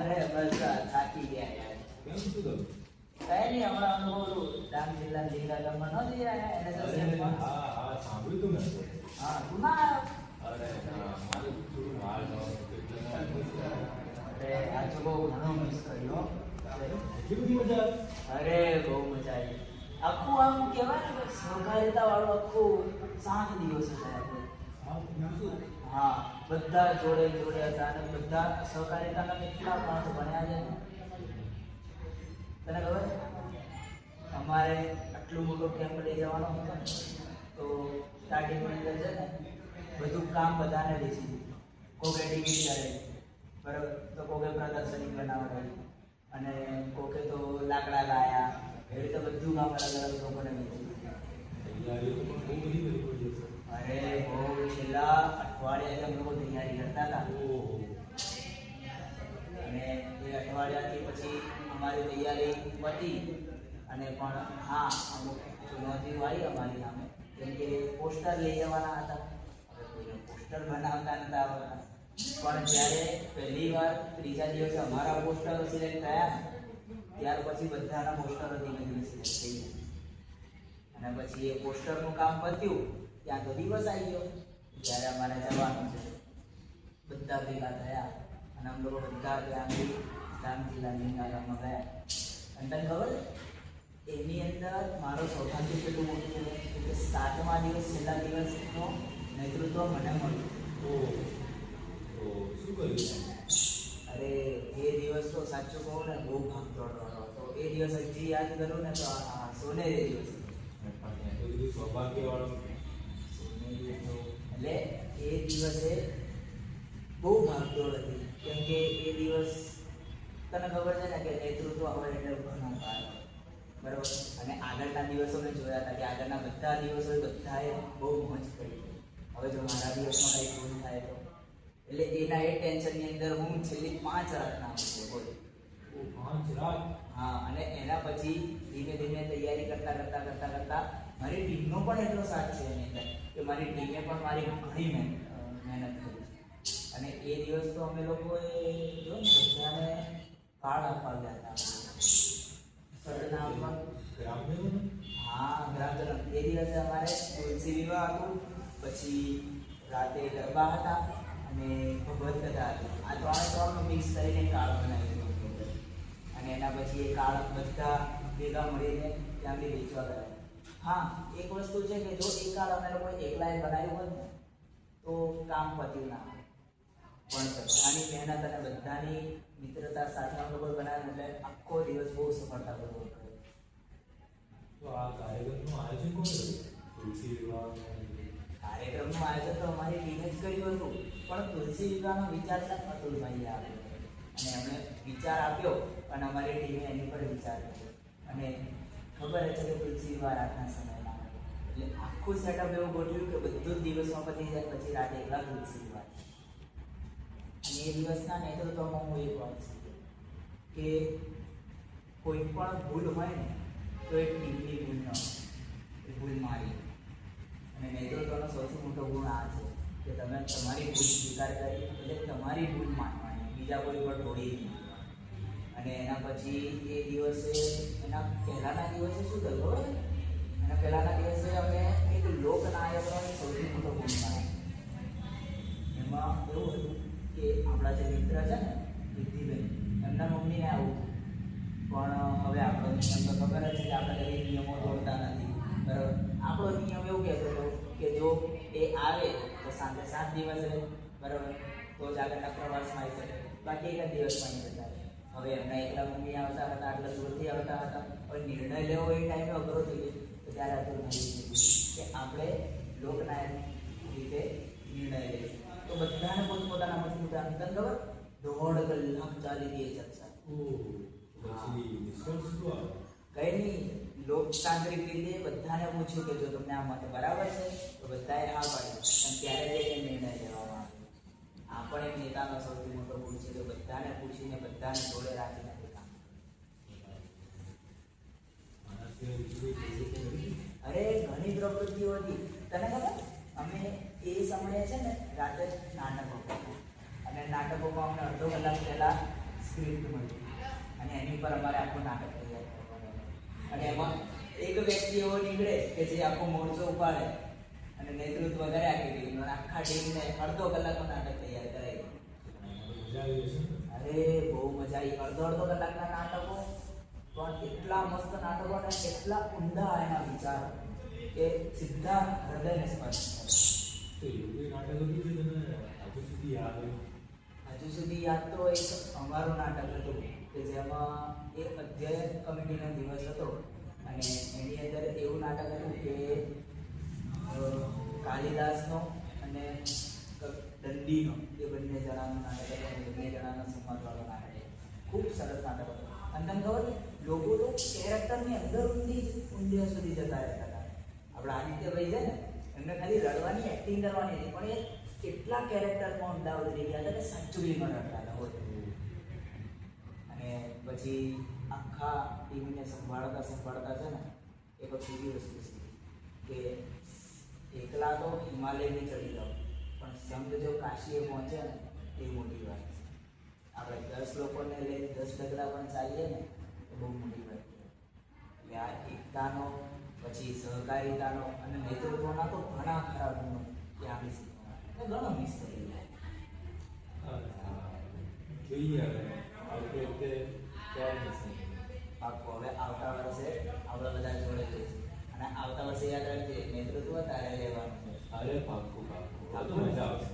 અરે બસ થાકી ગયા યાર. કેમ શું થયું? કઈ નહીં, હમણાં અનુભવ ડાંગ જિલ્લા લીંગા ગામમાં ન જઈ રહ્યા NSS માં. હા સાંભળ્યું તું મેં તો. હા તું ના આવ્યો? અરે ના, મારું થોડું બહાર જવાનું હતું એટલે મેં miss કર્યું. અરે આજે બહુ ઘણો મિસ કર્યો. એટલી બધી મજા આવી? અરે બહુ મજા આવી. આખું આમ કહેવાય ને કે સહકારિતા વાળું આખું 7 દિવસ હતા આપણે. હા, બીજું શું? હા, બધા જોડે જોડે હતા અને બધા સહકારિતાના કેટલા પાઠ ભણ્યા છે ને. તને ખબર અમારે આટલું મોટો કેમ્પ લઈ જવાનો હતો ને, તો સ્ટાર્ટિંગની અંદર છે ને બધું કામ બધાને બેસી દીધું. કોકે ટિકિટ કરેલી, બરાબર, તો કોકે પ્રદર્શની બનાવડાવી અને કોકે તો લાકડા લાયા. એવી રીતે બધું કામ અલગ અલગ લોકોને બેસી દીધું. તૈયારીઓ તો પણ બહુ બધી કરવી પડી હશે. અરે બહુ છેલ્લા અઠવાડિયાથી અમે લોકો તૈયારી કરતા હતા. ઓહો. અને એ અઠવાડિયાથી પછી અમારી તૈયારી પતી અને પણ હા, અમુક ચુનૌતીઓ આવી અમારી સામે. કેમ કે પોસ્ટર લઈ જવાના હતા. હવે કોઈને પોસ્ટર બનાવતા નતા આવડતા, પણ જ્યારે પહેલી વાર ત્રીજા દિવસે અમારા પોસ્ટરો સિલેક્ટ થયા ને, ત્યાર પછી બધાના પોસ્ટરો ધીમે ધીમે સિલેક્ટ થઈ ગયા. અને પછી એ પોસ્ટરનું કામ પત્યું ત્યાં તો દિવસ આવી ગયો જ્યારે અમારે જવાનું છે. બધા ભેગા થયા અને અમે લોકો બધા ત્યાંથી ડાંગ જિલ્લા લીંગા ગામમાં ગયા. અને તને ખબર એની અંદર મારો સૌભાગ્ય કેટલું મોટું છે કે 7મા દિવસ છેલ્લા દિવસનો નેતૃત્વ મને મળ્યું. ઓહો. તો શું કર્યું? અરે એ દિવસ તો સાચું કહું ને બહુ ભાગદોડ વાળો હતો. એ દિવસ હજી યાદ કરું ને તો આ સોનેરી દિવસ. પણ તો બધું સૌભાગ્યવાળો. એટલે એ દિવસે બહુ ભાગદોડ હતી. કેમ કે એ દિવસ તને ખબર છે ને કે નેતૃત્વ હોય એટલે ઘણું કામ, બરાબર. અને આગળના દિવસો મેં જોયા હતા કે આગળના બધા દિવસો બધાએ બહુ મોજ કરી. હવે જો મારા દિવસમાં કંઈ ભૂલ થાય તો એટલે એના એ ટેન્શનની અંદર હું છેલ્લી 5 રાતના હતો બોલ. 5 રાત? હા, અને એના પછી ધીમે ધીમે તૈયારી કરતા કરતા કરતા કરતા મારી ટીમનો પણ એટલો સાથ છે એની અંદર કે મારી ટીમે પણ મારી ઘણી મહેનત કરી છે. અને એ દિવસ તો અમે લોકોએ જો ને બધાને કાર્ડ આપવા ગયા હતા. સદના આપવા. ગ્રામજનોને? હા, ગ્રામજનો. એ દિવસે અમારે તુલસી વિવાહ હતું, પછી રાતે ગરબા હતા અને ભગવત કથા હતી. આ ત્રણનું મિક્સ કરીને કાર્ડ બનાવી દીધું. અને એના પછી એ કાર્ડ બધા ભેગા મળીને ત્યાંથી વેચવા ગયા. હા, એક વસ્તુ છે કે જો એ કાર્ડ અમે લોકો એકલાએ બનાવ્યું હોત ને તો કામ પત્યું ના હોય. પણ બધાની મહેનત અને બધાની મિત્રતા સાથે અમે લોકો બનાવ્યું એટલે આખો દિવસ બહુ સફળતાપૂર્વક ગયો. તો આ કાર્યક્રમનું આયોજન કોણ કર્યું? તુલસી વિવાહ? કાર્યક્રમનું આયોજન તો અમારી ટીમે જ કર્યું હતું, પણ તુલસી વિવાહનો વિચાર છે અતુલભાઈએ આપ્યો અને એમણે વિચાર આપ્યો અને અમારી ટીમે એની પર વિચાર કર્યો. અને ખબર છે કે તુલસી વિવાહ રાતના સમયમાં, એટલે આખું સેટઅપ એવું ગોઠવ્યું કે બધું જ દિવસમાં પતી જાય, પછી રાતે એકલા તુલસી વિવાહ. અને એ દિવસના નેતૃત્વમાં હું એક વાત છું કે કોઈ પણ ભૂલ હોય ને તો એ ટીમની ભૂલ ન હોય, એ ભૂલ મારી. અને નેતૃત્વનો સૌથી મોટો ગુણ આ છે કે તમે તમારી ભૂલ સ્વીકાર કરી, એટલે તમારી ભૂલ માનવાની, બીજા કોઈ પર ઢોળી નહીં. અને એના પછી એ દિવસે એના પહેલાના દિવસે શું થયું ખબર? એના પહેલાના દિવસે અમે એક લોકનાયકનો સૌથી મોટો ગુણ માન્યો. એમાં એવું હતું કે આપણા જે મિત્ર છે ને રિદ્ધિબેન, એમના મમ્મીને આવું, પણ હવે આપણો નિયમ તો ખબર જ છે કે આપણે કઈ નિયમો તોડતા નથી, બરાબર. આપણો નિયમ એવું કહેતો હતો કે જો એ આવે તો સાંજે 7 દિવસ રહે, બરાબર, તો જ આગળના પ્રવાસમાં આવી શકે, બાકી એક જ દિવસમાં નહીં જતા. હવે એમના એકલા મમ્મી આવતા હતા, આટલા દૂરથી આવતા હતા. હવે નિર્ણય લેવો એ ટાઈમે અઘરો થઈ ગયો. તો ત્યારે અતુલભાઈએ કીધું કે આપણે લોકનાયક રીતે નિર્ણય લઈશું. તો બધાને પોતપોતાના મત મુદ્દા તને ખબર 1.5 કલાક ચાલી રહી એ ચર્ચા. પછી નિષ્કર્ષ શું આવ્યો? કઈ નહીં, લોકતાંત્રિક રીતે બધાને પૂછ્યું કે જો તમને આ મત બરાબર છે તો બધાએ હા પાડી, અને ત્યારે જ નિર્ણય લેવામાં આવ્યો. આ પણ એક નેતાનો સૌથી મોટો ગુણ છે, જો બધાને પૂછીને બધાને જોડે રાખીને કામ. અરે ઘણી પ્રવૃત્તિઓ હતી. તને ખબર અમે એ સમયે છે ને રાતે નાટકો કરતા, અને નાટકોમાં અમને અડધો કલાક પહેલા સ્ક્રિપ્ટ મળી અને એની પર અમારે આખું નાટક તૈયાર કરવાનું. અને એમાં એક વ્યક્તિ એવો નીકળે કે જે આખો મોરચો ઉપાડે અને નેતૃત્વ કરે આખી ટીમનું, અને આખા ટીમને અડધો કલાકનું નાટક તૈયાર કરાવી. મજા આવી હશે ને? અરે બહુ મજા આવી. અડધો કલાકના નાટકો પણ એટલા મસ્ત નાટકો ને એટલા ઊંડા એના વિચાર કે સીધા હૃદયને સ્પર્શ કરે. તો એવું કોઈ નાટક હતું જે તને હજુ સુધી યાદ હોય? હજુ સુધી યાદ તો એક અમારું નાટક હતું કે જેમાં એક અધ્યયન કમિટીનો દિવસ હતો અને એની અંદર એવું નાટક હતું કે કાલિદાસનો અને દંડીનો એ બંને જણાનું નાટક હતું અને બંને જણાનો સંવાદવાળો નાટક હતું. ખૂબ સરસ નાટક હતું. અને તમને ખબર છે, લોકો તો કેરેક્ટરની અંદર ઊંડી સુધી જતા રહેતા હતા. આપણા આદિત્યભાઈ છે ને, એમને ખાલી રડવાની એક્ટિંગ કરવાની હતી, પણ એ કેટલા કેરેક્ટરમાં ઊંડા ઉતરી ગયા હતા કે સાચું રડતા હતા હોય. અને પછી આખા ટીમને સંભાળતા છે ને એક બીજી વસ્તુ છે કે એકલા તો હિમાલયની ચડી જાઓ પણ સંઘ જો કાશીએ પહોંચે ને એ મોટી વાત છે. આપણે 10 લોકોને લઈને 10 ડગલા પણ ચાલીએ ને તો બહુ મોટી વાત છે. એટલે આ એકતાનો, પછી સહકારિતાનો અને નેતૃત્વના તો ઘણા ખરા ગુણો ત્યાં બી શીખવા ઘણો મિસ થઈ જાય. જોઈએ હવે આવતી વખતે ક્યારે જશે? પાક્કું. હવે આવતા વર્ષે આપણે બધા જોડે જઈશું અને આવતા વર્ષે યાદ રાખજે નેતૃત્વ તારે લેવાનું છે. અરે પાક્કું પાક્કું. આ તો મજા આવશે.